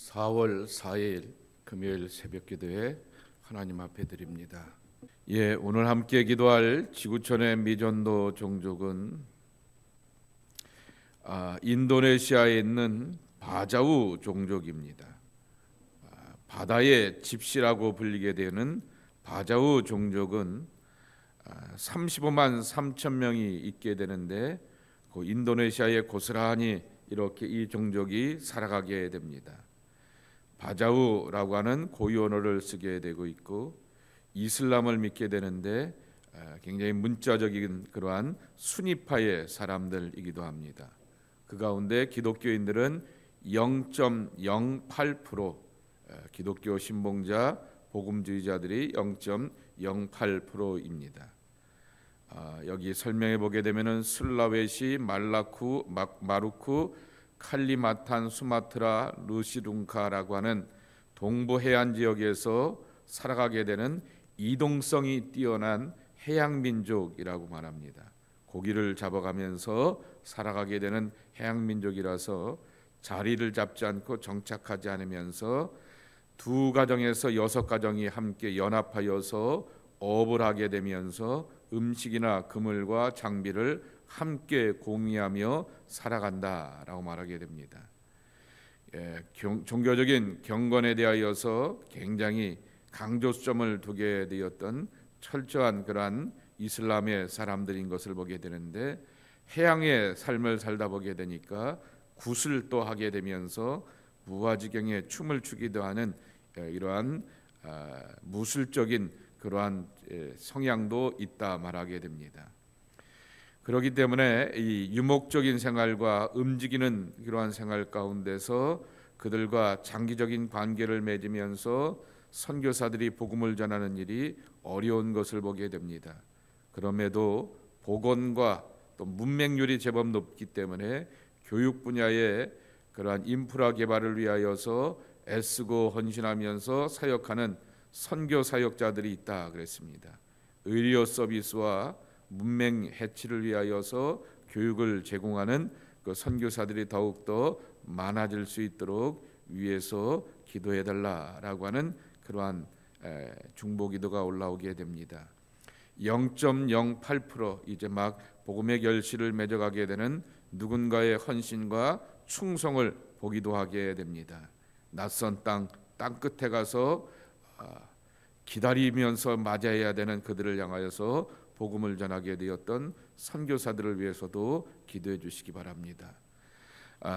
4월 4일 금요일 새벽기도에 하나님 앞에 드립니다. 오늘 함께 기도할 지구촌의 미전도 종족은 인도네시아에 있는 바자우 종족입니다. 바다의 집시라고 불리게 되는 바자우 종족은 35만 3천 명이 있게 되는데 그 인도네시아에 고스란히 이렇게 이 종족이 살아가게 됩니다. 바자우라고 하는 고유 언어를 쓰게 되고 있고 이슬람을 믿게 되는데 굉장히 문자적인 그러한 수니파의 사람들이기도 합니다. 그 가운데 기독교인들은 0.08%, 기독교 신봉자 복음주의자들이 0.08%입니다. 여기 설명해 보게 되면은 술라웨시, 마루쿠, 칼리마탄, 수마트라, 루시룽카라고 하는 동부 해안 지역에서 살아가게 되는 이동성이 뛰어난 해양 민족이라고 말합니다. 고기를 잡아가면서 살아가게 되는 해양 민족이라서 자리를 잡지 않고 정착하지 않으면서 두 가정에서 6가정이 함께 연합하여서 어업을 하게 되면서 음식이나 그물과 장비를 함께 공유하며 살아간다라고 말하게 됩니다. 종교적인 경건에 대하여서 굉장히 강조점을 두게 되었던 철저한 그러한 이슬람의 사람들인 것을 보게 되는데 해양의 삶을 살다 보게 되니까 굿을 또 하게 되면서 무아지경에 춤을 추기도 하는 이러한 무술적인 그러한 성향도 있다 말하게 됩니다. 그렇기 때문에 이 유목적인 생활과 움직이는 그러한 생활 가운데서 그들과 장기적인 관계를 맺으면서 선교사들이 복음을 전하는 일이 어려운 것을 보게 됩니다. 그럼에도 복원과 또 문맹률이 제법 높기 때문에 교육 분야의 그러한 인프라 개발을 위하여서 애쓰고 헌신하면서 사역하는 선교 사역자들이 있다 그랬습니다. 의료 서비스와 문맹 해치를 위하여서 교육을 제공하는 그 선교사들이 더욱더 많아질 수 있도록 위에서 기도해 달라라고 하는 그러한 중보기도가 올라오게 됩니다. 0.08% 이제 막 복음의 결실을 맺어가게 되는 누군가의 헌신과 충성을 보기도 하게 됩니다. 낯선 땅 끝에 가서 기다리면서 맞이해야 되는 그들을 향하여서 복음을 전하게 되었던 선교사들을 위해서도 기도해 주시기 바랍니다.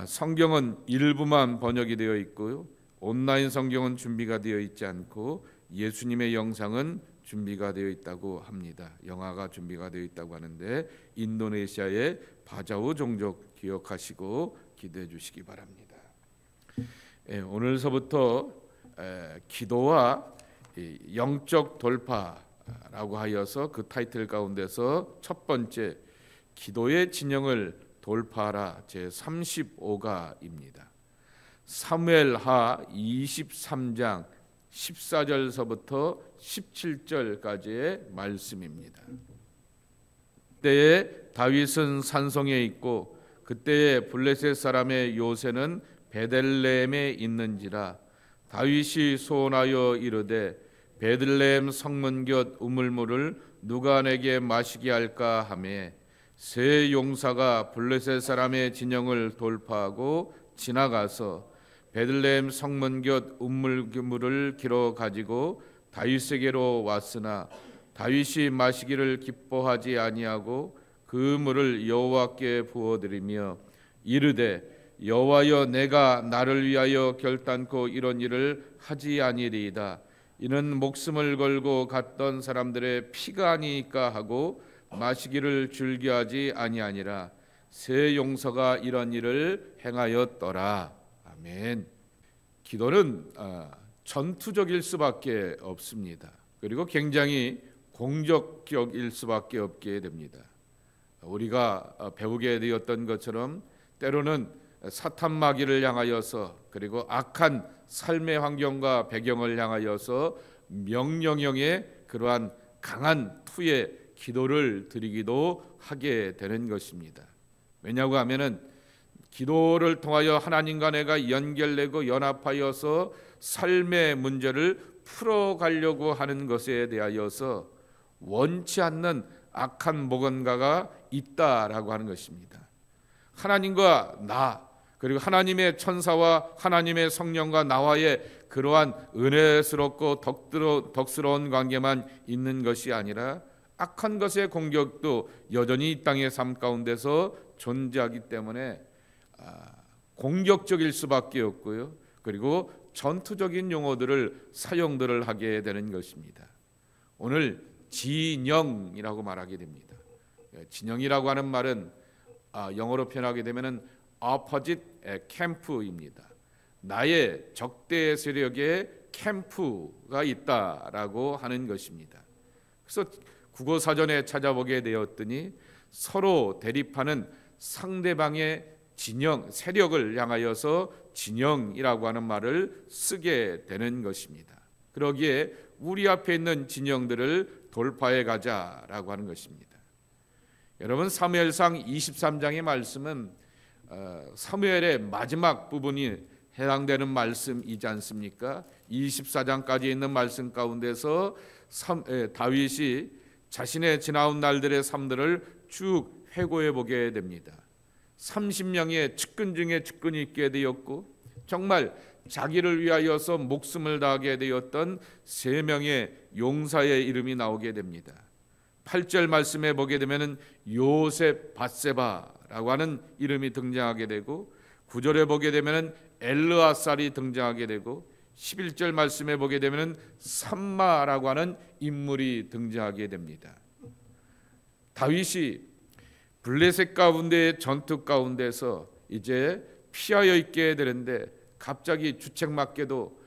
성경은 일부만 번역이 되어 있고요. 온라인 성경은 준비가 되어 있지 않고 예수님의 영상은 준비가 되어 있다고 합니다. 영화가 준비가 되어 있다고 하는데 인도네시아의 바자우 종족 기억하시고 기도해 주시기 바랍니다. 오늘서부터 기도와 영적 돌파라고 하여서 그 타이틀 가운데서 첫 번째 기도의 진영을 돌파하라 제35가입니다. 사무엘하 23장 14절서부터 17절까지의 말씀입니다. 그때에 다윗은 산성에 있고 그때에 블레셋 사람의 요새는 베들레헴에 있는지라. 다윗이 소원하여 이르되 베들레헴 성문 곁 우물물을 누가 내게 마시게 할까 하매 세 용사가 블레셋 사람의 진영을 돌파하고 지나가서 베들레헴 성문 곁 우물물을 길어 가지고 다윗에게로 왔으나 다윗이 마시기를 기뻐하지 아니하고 그 물을 여호와께 부어드리며 이르되 여호와여 내가 나를 위하여 결단코 이런 일을 하지 아니리이다. 이는 목숨을 걸고 갔던 사람들의 피가 아니니까 하고 마시기를 즐겨하지 아니하니라. 세 용서가 이런 일을 행하였더라. 아멘. 기도는 전투적일 수밖에 없습니다. 그리고 굉장히 공격적일 수밖에 없게 됩니다. 우리가 배우게 되었던 것처럼 때로는 사탄 마귀를 향하여서 그리고 악한 삶의 환경과 배경을 향하여서 명령형의 그러한 강한 투의 기도를 드리기도 하게 되는 것입니다. 왜냐고 하면은 기도를 통하여 하나님과 내가 연결되고 연합하여서 삶의 문제를 풀어가려고 하는 것에 대하여서 원치 않는 악한 모건가가 있다라고 하는 것입니다. 하나님과 나, 그리고 하나님의 천사와 하나님의 성령과 나와의 그러한 은혜스럽고 덕스러운 관계만 있는 것이 아니라 악한 것의 공격도 여전히 이 땅의 삶 가운데서 존재하기 때문에 공격적일 수밖에 없고요. 그리고 전투적인 용어들을 사용들을 하게 되는 것입니다. 오늘 진영이라고 말하게 됩니다. 진영이라고 하는 말은 영어로 표현하게 되면은 opposite camp입니다. 나의 적대 세력의 캠프가 있다라고 하는 것입니다. 그래서 국어 사전에 찾아보게 되었더니 서로 대립하는 상대방의 진영, 세력을 향하여서 진영이라고 하는 말을 쓰게 되는 것입니다. 그러기에 우리 앞에 있는 진영들을 돌파해 가자라고 하는 것입니다. 여러분, 사무엘상 23장의 말씀은 사무엘의 마지막 부분이 해당되는 말씀이지 않습니까? 24장까지 있는 말씀 가운데서 다윗이 자신의 지나온 날들의 삶들을 쭉 회고해 보게 됩니다. 30명의 측근 중에 측근이 있게 되었고 정말 자기를 위하여서 목숨을 다하게 되었던 3명의 용사의 이름이 나오게 됩니다. 8절 말씀에 보게 되면 요셉 밧세바라고 하는 이름이 등장하게 되고 9절에 보게 되면 엘르아살이 등장하게 되고 11절 말씀에 보게 되면 삼마라고 하는 인물이 등장하게 됩니다. 다윗이 블레셋 가운데의 전투 가운데서 이제 피하여 있게 되는데 갑자기 주책맞게도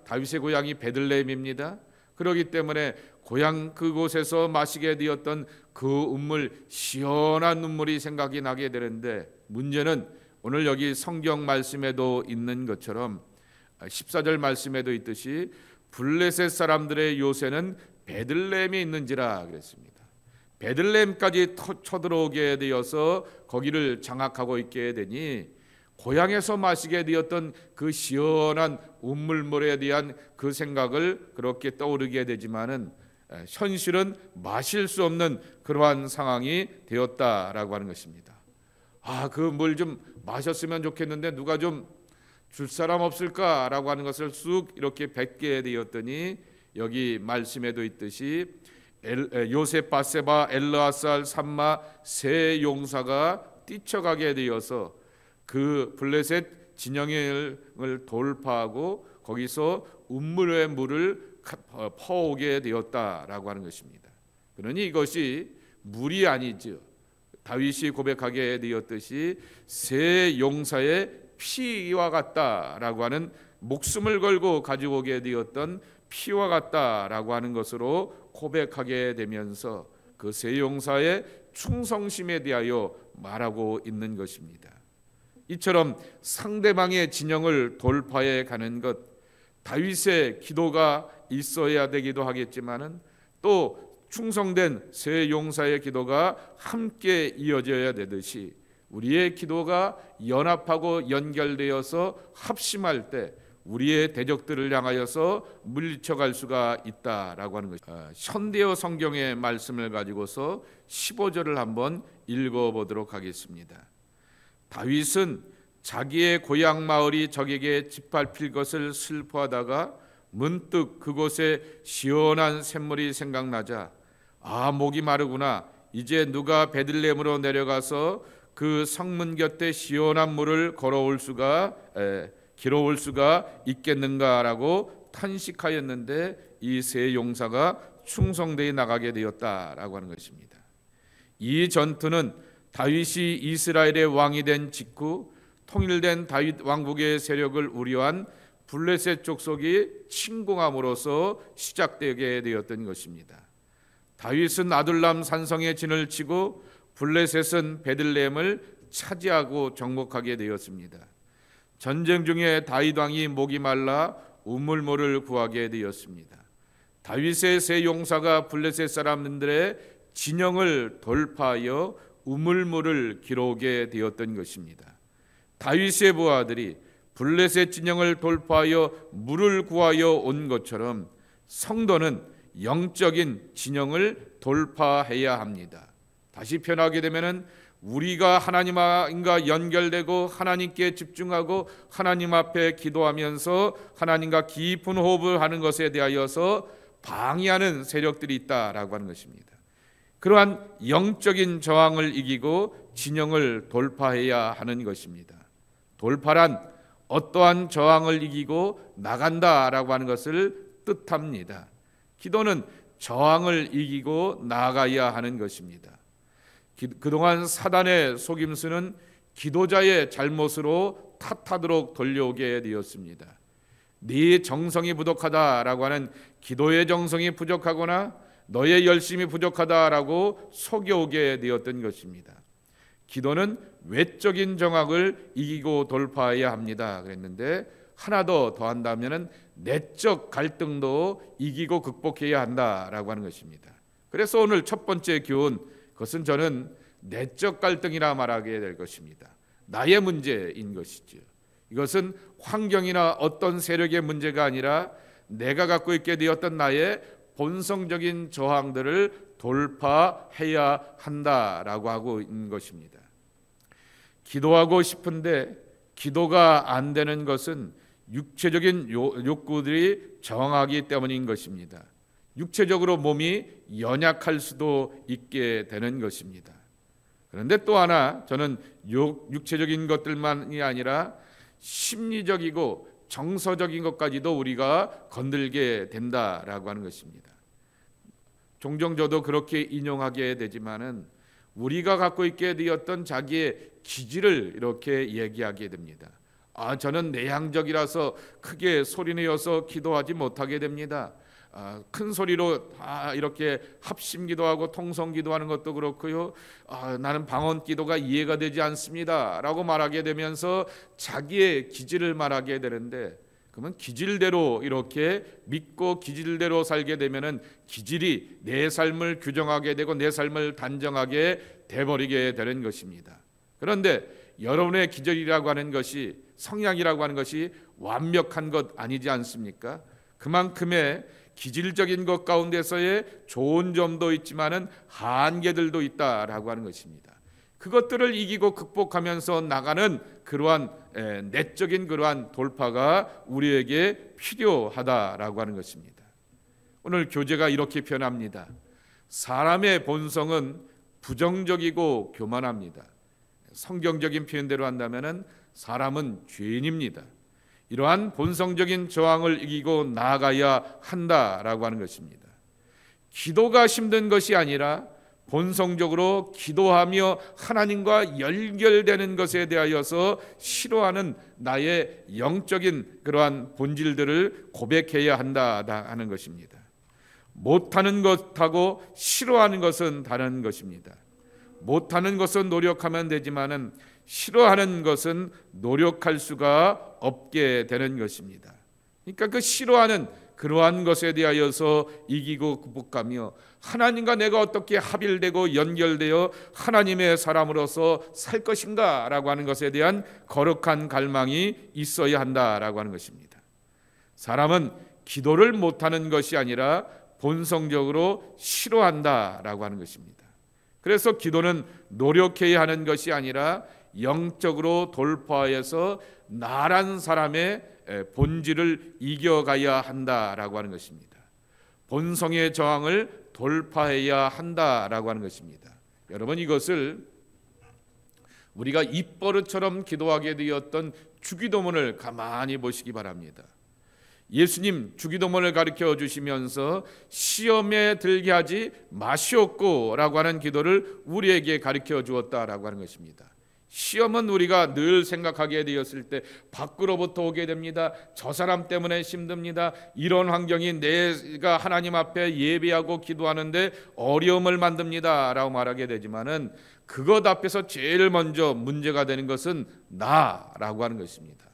다윗의 고향이 베들레헴입니다. 그렇기 때문에 고향 그곳에서 마시게 되었던 그 시원한 눈물이 생각이 나게 되는데 문제는 오늘 여기 성경 말씀에도 있는 것처럼 14절 말씀에도 있듯이 블레셋 사람들의 요새는 베들레헴에 있는지라 그랬습니다. 베들레헴까지 쳐들어오게 되어서 거기를 장악하고 있게 되니 고향에서 마시게 되었던 그 시원한 운물물에 대한 그 생각을 그렇게 떠오르게 되지만은 현실은 마실 수 없는 그러한 상황이 되었다라고 하는 것입니다. 그 물 좀 마셨으면 좋겠는데 누가 좀 줄 사람 없을까라고 하는 것을 쑥 이렇게 뱉게 되었더니 여기 말씀에도 있듯이 요셉 밧세바 엘르아살 삼마 3 용사가 뛰쳐가게 되어서 그 블레셋 진영을 돌파하고 거기서 운물의 물을 퍼오게 되었다라고 하는 것입니다. 그러니 이것이 물이 아니죠. 다윗이 고백하게 되었듯이 3 용사의 피와 같다라고 하는 목숨을 걸고 가지고 오게 되었던 피와 같다라고 하는 것으로 고백하게 되면서 그 3 용사의 충성심에 대하여 말하고 있는 것입니다. 이처럼 상대방의 진영을 돌파해 가는 것, 다윗의 기도가 있어야 되기도 하겠지만은 또 충성된 3 용사의 기도가 함께 이어져야 되듯이 우리의 기도가 연합하고 연결되어서 합심할 때 우리의 대적들을 향하여서 물리쳐갈 수가 있다라고 하는 것입니다. 현대어 성경의 말씀을 가지고서 15절을 한번 읽어보도록 하겠습니다. 다윗은 자기의 고향 마을이 적에게 짓밟힐 것을 슬퍼하다가 문득 그곳에 시원한 샘물이 생각나자 목이 마르구나. 이제 누가 베들레헴으로 내려가서 그 성문 곁에 시원한 물을 길어올 수가 있겠는가라고 탄식하였는데 이 3 용사가 충성되이 나가게 되었다라고 하는 것입니다. 이 전투는 다윗이 이스라엘의 왕이 된 직후 통일된 다윗 왕국의 세력을 우려한 블레셋 족속이 침공함으로써 시작되게 되었던 것입니다. 다윗은 아둘람 산성에 진을 치고 블레셋은 베들레헴을 차지하고 정복하게 되었습니다. 전쟁 중에 다윗 왕이 목이 말라 우물물을 구하게 되었습니다. 다윗의 3 용사가 블레셋 사람들의 진영을 돌파하여 우물물을 기록하게 되었던 것입니다. 다윗의 부하들이 블레셋 진영을 돌파하여 물을 구하여 온 것처럼 성도는 영적인 진영을 돌파해야 합니다. 다시 표현하게 되면은 우리가 하나님과 연결되고 하나님께 집중하고 하나님 앞에 기도하면서 하나님과 깊은 호흡을 하는 것에 대하여서 방해하는 세력들이 있다라고 하는 것입니다. 그러한 영적인 저항을 이기고 진영을 돌파해야 하는 것입니다. 돌파란 어떠한 저항을 이기고 나간다라고 하는 것을 뜻합니다. 기도는 저항을 이기고 나아가야 하는 것입니다. 그동안 사단의 속임수는 기도자의 잘못으로 탓하도록 돌려오게 되었습니다. 네 정성이 부족하다라고 하는, 기도의 정성이 부족하거나 너의 열심이 부족하다라고 속여오게 되었던 것입니다. 기도는 외적인 정악을 이기고 돌파해야 합니다 그랬는데, 하나 더 더한다면 내적 갈등도 이기고 극복해야 한다라고 하는 것입니다. 그래서 오늘 첫 번째 교훈, 그것은 저는 내적 갈등이라 말하게 될 것입니다. 나의 문제인 것이죠. 이것은 환경이나 어떤 세력의 문제가 아니라 내가 갖고 있게 되었던 나의 본성적인 저항들을 돌파해야 한다라고 하고 있는 것입니다. 기도하고 싶은데 기도가 안 되는 것은 육체적인 욕구들이 저항하기 때문인 것입니다. 육체적으로 몸이 연약할 수도 있게 되는 것입니다. 그런데 또 하나, 저는 육체적인 것들만이 아니라 심리적이고 정서적인 것까지도 우리가 건들게 된다라고 하는 것입니다. 종종 저도 그렇게 인용하게 되지만은 우리가 갖고 있게 되었던 자기의 기질을 이렇게 얘기하게 됩니다. 저는 내향적이라서 크게 소리내어서 기도하지 못하게 됩니다. 큰 소리로 이렇게 합심 기도하고 통성 기도하는 것도 그렇고요. 나는 방언 기도가 이해가 되지 않습니다 라고 말하게 되면서 자기의 기질을 말하게 되는데, 그러면 기질대로 이렇게 믿고 기질대로 살게 되면은 기질이 내 삶을 규정하게 되고 내 삶을 단정하게 돼버리게 되는 것입니다. 그런데 여러분의 기질이라고 하는 것이, 성향이라고 하는 것이 완벽한 것 아니지 않습니까? 그만큼의 기질적인 것 가운데서의 좋은 점도 있지만은 한계들도 있다라고 하는 것입니다. 그것들을 이기고 극복하면서 나가는 그러한 내적인 그러한 돌파가 우리에게 필요하다라고 하는 것입니다. 오늘 교재가 이렇게 표현합니다. 사람의 본성은 부정적이고 교만합니다. 성경적인 표현대로 한다면은 사람은 죄인입니다. 이러한 본성적인 저항을 이기고 나아가야 한다라고 하는 것입니다. 기도가 힘든 것이 아니라 본성적으로 기도하며 하나님과 연결되는 것에 대하여서 싫어하는 나의 영적인 그러한 본질들을 고백해야 한다 하는 것입니다. 못하는 것하고 싫어하는 것은 다른 것입니다. 못하는 것은 노력하면 되지만은 싫어하는 것은 노력할 수가 없게 되는 것입니다. 그러니까 그 싫어하는 그러한 것에 대하여서 이기고 극복하며 하나님과 내가 어떻게 합일되고 연결되어 하나님의 사람으로서 살 것인가 라고 하는 것에 대한 거룩한 갈망이 있어야 한다라고 하는 것입니다. 사람은 기도를 못하는 것이 아니라 본성적으로 싫어한다라고 하는 것입니다. 그래서 기도는 노력해야 하는 것이 아니라 영적으로 돌파해서 나란 사람의 본질을 이겨가야 한다라고 하는 것입니다. 본성의 저항을 돌파해야 한다라고 하는 것입니다. 여러분, 이것을 우리가 입버릇처럼 기도하게 되었던 주기도문을 가만히 보시기 바랍니다. 예수님 주기도문을 가르쳐 주시면서 시험에 들게 하지 마시옵고 라고 하는 기도를 우리에게 가르쳐 주었다라고 하는 것입니다. 시험은 우리가 늘 생각하게 되었을 때 밖으로부터 오게 됩니다. 저 사람 때문에 힘듭니다. 이런 환경이 내가 하나님 앞에 예배하고 기도하는데 어려움을 만듭니다 라고 말하게 되지만은 그것 앞에서 제일 먼저 문제가 되는 것은 나라고 하는 것입니다.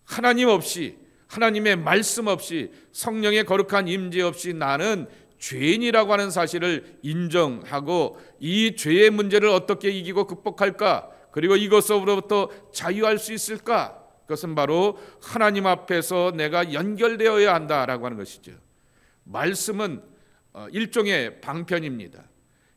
하나님 없이, 하나님의 말씀 없이, 성령의 거룩한 임재 없이 나는 죄인이라고 하는 사실을 인정하고 이 죄의 문제를 어떻게 이기고 극복할까, 그리고 이것으로부터 자유할 수 있을까? 그것은 바로 하나님 앞에서 내가 연결되어야 한다라고 하는 것이죠. 말씀은 일종의 방편입니다.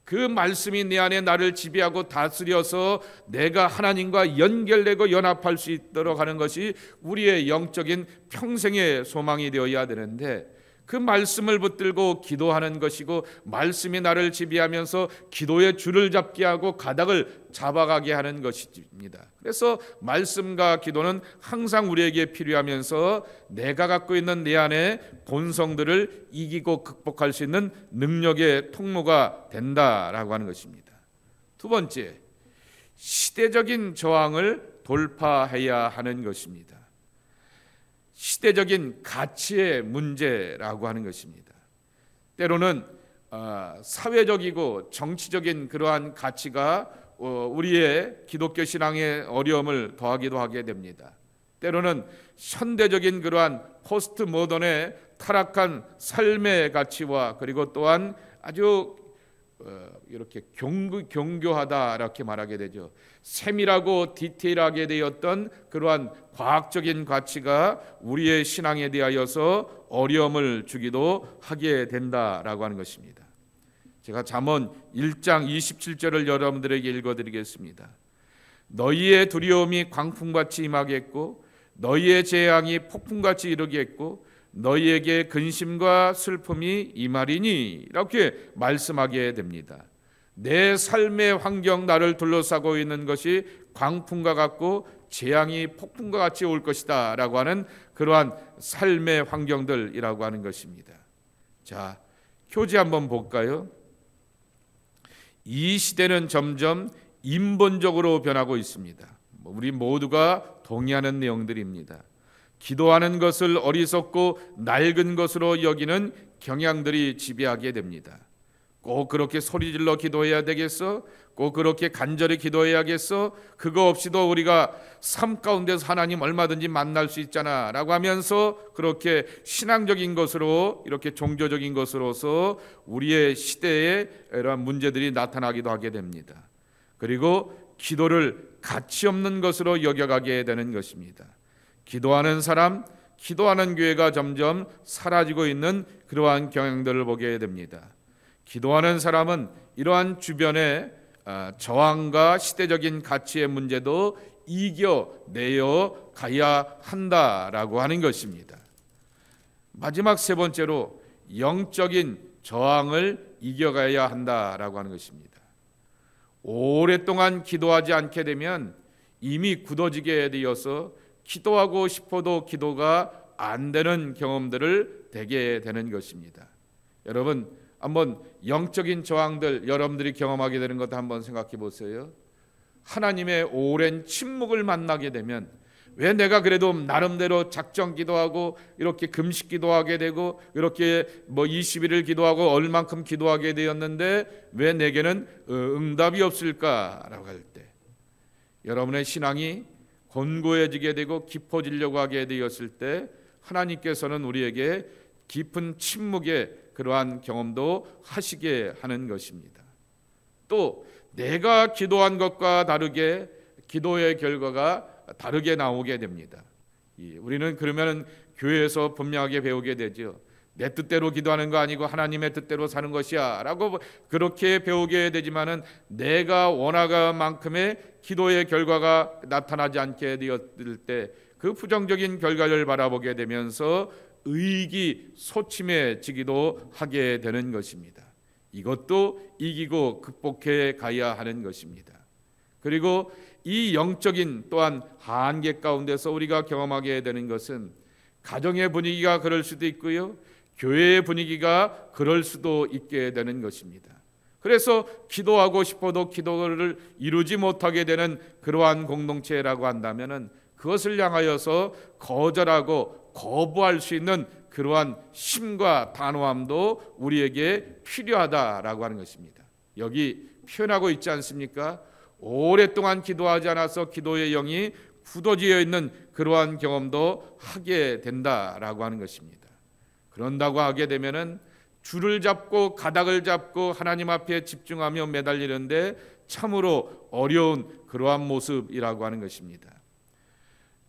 그 말씀이 내 안에 나를 지배하고 다스려서 내가 하나님과 연결되고 연합할 수 있도록 하는 것이 우리의 영적인 평생의 소망이 되어야 되는데, 그 말씀을 붙들고 기도하는 것이고 말씀이 나를 지배하면서 기도의 줄을 잡게 하고 가닥을 잡아가게 하는 것입니다. 그래서 말씀과 기도는 항상 우리에게 필요하면서 내가 갖고 있는 내 안에 본성들을 이기고 극복할 수 있는 능력의 통로가 된다라고 하는 것입니다. 두 번째, 시대적인 저항을 돌파해야 하는 것입니다. 시대적인 가치의 문제라고 하는 것입니다. 때로는 사회적이고 정치적인 그러한 가치가 우리의 기독교 신앙의 어려움을 더하기도 하게 됩니다. 때로는 현대적인 그러한 포스트 모던의 타락한 삶의 가치와 그리고 또한 아주 이렇게 경교하다 이렇게 말하게 되죠. 세밀하고 디테일하게 되었던 그러한 과학적인 가치가 우리의 신앙에 대하여서 어려움을 주기도 하게 된다라고 하는 것입니다. 제가 잠언 1장 27절을 여러분들에게 읽어드리겠습니다. 너희의 두려움이 광풍같이 임하겠고 너희의 재앙이 폭풍같이 이르겠고 너희에게 근심과 슬픔이 임하리니, 이렇게 말씀하게 됩니다. 내 삶의 환경, 나를 둘러싸고 있는 것이 광풍과 같고 재앙이 폭풍과 같이 올 것이다 라고 하는 그러한 삶의 환경들이라고 하는 것입니다. 자, 교재 한번 볼까요? 이 시대는 점점 인본적으로 변하고 있습니다. 우리 모두가 동의하는 내용들입니다. 기도하는 것을 어리석고 낡은 것으로 여기는 경향들이 지배하게 됩니다. 꼭 그렇게 소리질러 기도해야 되겠어? 꼭 그렇게 간절히 기도해야겠어? 그거 없이도 우리가 삶 가운데서 하나님 얼마든지 만날 수 있잖아 라고 하면서 그렇게 신앙적인 것으로, 이렇게 종교적인 것으로서 우리의 시대에 이러한 문제들이 나타나기도 하게 됩니다. 그리고 기도를 가치 없는 것으로 여겨가게 되는 것입니다. 기도하는 사람, 기도하는 교회가 점점 사라지고 있는 그러한 경향들을 보게 됩니다. 기도하는 사람은 이러한 주변의 저항과 시대적인 가치의 문제도 이겨내어 가야 한다라고 하는 것입니다. 마지막 세 번째로 영적인 저항을 이겨가야 한다라고 하는 것입니다. 오랫동안 기도하지 않게 되면 이미 굳어지게 되어서 기도하고 싶어도 기도가 안 되는 경험들을 되게 되는 것입니다. 여러분, 한번 영적인 저항들 여러분들이 경험하게 되는 것도 한번 생각해 보세요. 하나님의 오랜 침묵을 만나게 되면 왜 내가 그래도 나름대로 작정 기도하고 이렇게 금식 기도하게 되고 이렇게 20일을 기도하고 얼만큼 기도하게 되었는데 왜 내게는 응답이 없을까라고 할 때, 여러분의 신앙이 견고해지게 되고 깊어지려고 하게 되었을 때 하나님께서는 우리에게 깊은 침묵의 그러한 경험도 하시게 하는 것입니다. 또 내가 기도한 것과 다르게 기도의 결과가 다르게 나오게 됩니다. 우리는 그러면 교회에서 분명하게 배우게 되죠. 내 뜻대로 기도하는 거 아니고 하나님의 뜻대로 사는 것이야 라고 그렇게 배우게 되지만은 내가 원하는 만큼의 기도의 결과가 나타나지 않게 되었을 때 그 부정적인 결과를 바라보게 되면서 의기소침해지기도 하게 되는 것입니다. 이것도 이기고 극복해 가야 하는 것입니다. 그리고 이 영적인 또한 한계 가운데서 우리가 경험하게 되는 것은 가정의 분위기가 그럴 수도 있고요, 교회의 분위기가 그럴 수도 있게 되는 것입니다. 그래서 기도하고 싶어도 기도를 이루지 못하게 되는 그러한 공동체라고 한다면은 그것을 향하여서 거절하고 거부할 수 있는 그러한 힘과 단호함도 우리에게 필요하다라고 하는 것입니다. 여기 표현하고 있지 않습니까? 오랫동안 기도하지 않아서 기도의 영이 굳어지어 있는 그러한 경험도 하게 된다라고 하는 것입니다. 그런다고 하게 되면은 줄을 잡고 가닥을 잡고 하나님 앞에 집중하며 매달리는데 참으로 어려운 그러한 모습이라고 하는 것입니다.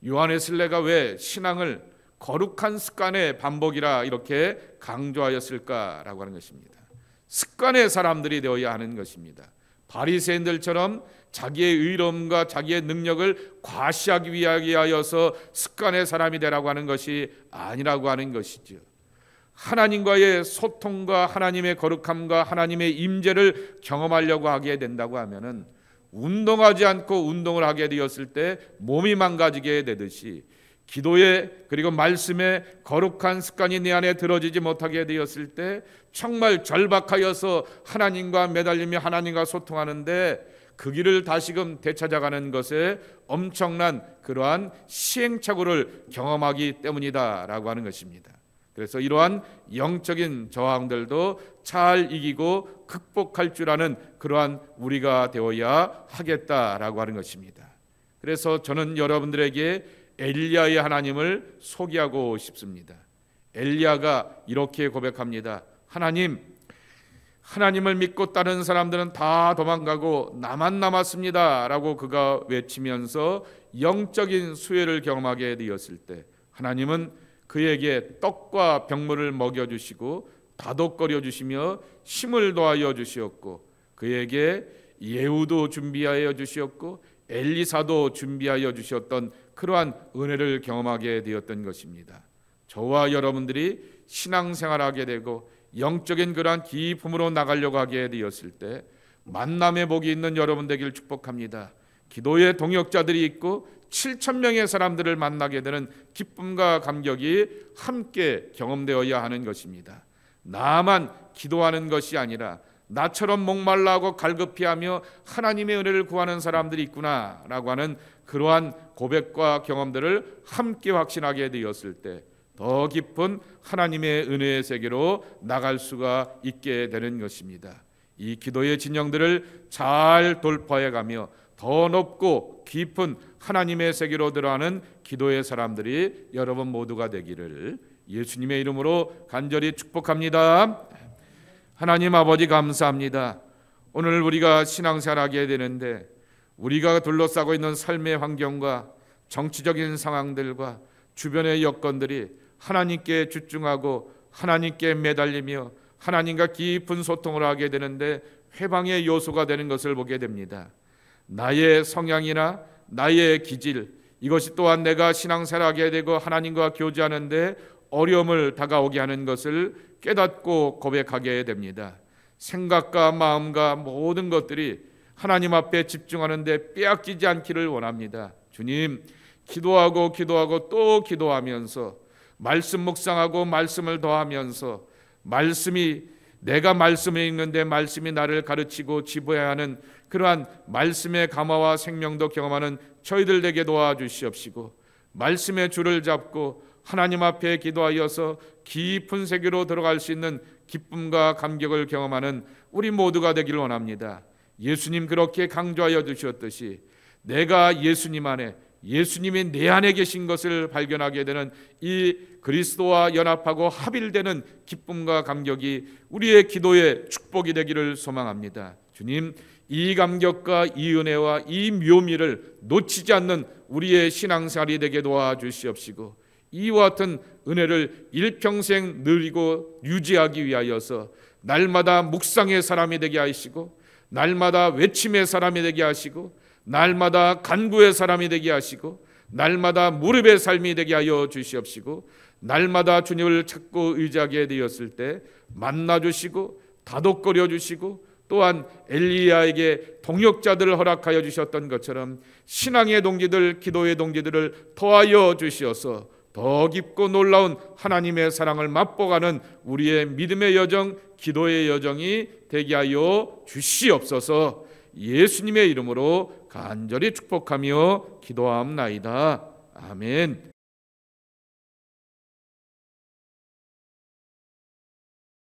요한의 슬레가 왜 신앙을 거룩한 습관의 반복이라 이렇게 강조하였을까라고 하는 것입니다. 습관의 사람들이 되어야 하는 것입니다. 바리새인들처럼 자기의 의로움과 자기의 능력을 과시하기 위하여서 습관의 사람이 되라고 하는 것이 아니라고 하는 것이죠. 하나님과의 소통과 하나님의 거룩함과 하나님의 임재를 경험하려고 하게 된다고 하면은 운동하지 않고 운동을 하게 되었을 때 몸이 망가지게 되듯이 기도에 그리고 말씀에 거룩한 습관이 내 안에 들어지지 못하게 되었을 때 정말 절박하여서 하나님과 매달리며 하나님과 소통하는데 그 길을 다시금 되찾아가는 것에 엄청난 그러한 시행착오를 경험하기 때문이다라고 하는 것입니다. 그래서 이러한 영적인 저항들도 잘 이기고 극복할 줄 아는 그러한 우리가 되어야 하겠다라고 하는 것입니다. 그래서 저는 여러분들에게 엘리야의 하나님을 소개하고 싶습니다. 엘리야가 이렇게 고백합니다. 하나님을 믿고 따르는 사람들은 다 도망가고 나만 남았습니다 라고 그가 외치면서 영적인 수혜를 경험하게 되었을 때 하나님은 그에게 떡과 병물을 먹여주시고 다독거려 주시며 힘을 더하여 주시었고 그에게 예후도 준비하여 주시었고 엘리사도 준비하여 주셨던 그러한 은혜를 경험하게 되었던 것입니다. 저와 여러분들이 신앙생활하게 되고 영적인 그러한 기품으로 나가려고 하게 되었을 때 만남의 복이 있는 여러분 되길 축복합니다. 기도의 동역자들이 있고 7,000명의 사람들을 만나게 되는 기쁨과 감격이 함께 경험되어야 하는 것입니다. 나만 기도하는 것이 아니라 나처럼 목말라하고 갈급해하며 하나님의 은혜를 구하는 사람들이 있구나라고 하는 그러한 고백과 경험들을 함께 확신하게 되었을 때 더 깊은 하나님의 은혜의 세계로 나갈 수가 있게 되는 것입니다. 이 기도의 진영들을 잘 돌파해가며 더 높고 깊은 하나님의 세계로 들어가는 기도의 사람들이 여러분 모두가 되기를 예수님의 이름으로 간절히 축복합니다. 하나님 아버지 감사합니다. 오늘 우리가 신앙생활하게 되는데 우리가 둘러싸고 있는 삶의 환경과 정치적인 상황들과 주변의 여건들이 하나님께 집중하고 하나님께 매달리며 하나님과 깊은 소통을 하게 되는데 회방의 요소가 되는 것을 보게 됩니다. 나의 성향이나 나의 기질 이것이 또한 내가 신앙생활하게 되고 하나님과 교제하는데 어려움을 다가오게 하는 것을 깨닫고 고백하게 됩니다. 생각과 마음과 모든 것들이 하나님 앞에 집중하는데 빼앗기지 않기를 원합니다. 주님, 기도하고 또 기도하면서 말씀 묵상하고 말씀을 더하면서 내가 말씀을 읽는데 말씀이 나를 가르치고 지도해야 하는 그러한 말씀의 감화와 생명도 경험하는 저희들 되게 도와주시옵시고 말씀의 줄을 잡고 하나님 앞에 기도하여서 깊은 세계로 들어갈 수 있는 기쁨과 감격을 경험하는 우리 모두가 되기를 원합니다. 예수님 그렇게 강조하여 주셨듯이 내가 예수님 안에 예수님이 내 안에 계신 것을 발견하게 되는 이 그리스도와 연합하고 합일되는 기쁨과 감격이 우리의 기도의 축복이 되기를 소망합니다. 주님, 이 감격과 이 은혜와 이 묘미를 놓치지 않는 우리의 신앙생활이 되게 도와주시옵시고 이와 같은 은혜를 일평생 누리고 유지하기 위하여서 날마다 묵상의 사람이 되게 하시고 날마다 외침의 사람이 되게 하시고 날마다 간구의 사람이 되게 하시고 날마다 무릎의 삶이 되게 하여 주시옵시고 날마다 주님을 찾고 의지하게 되었을 때 만나주시고 다독거려 주시고 또한 엘리야에게 동역자들을 허락하여 주셨던 것처럼 신앙의 동지들, 기도의 동지들을 더하여 주시어서 더 깊고 놀라운 하나님의 사랑을 맛보가는 우리의 믿음의 여정, 기도의 여정이 되게 하여 주시옵소서. 예수님의 이름으로 간절히 축복하며 기도하옵나이다. 아멘.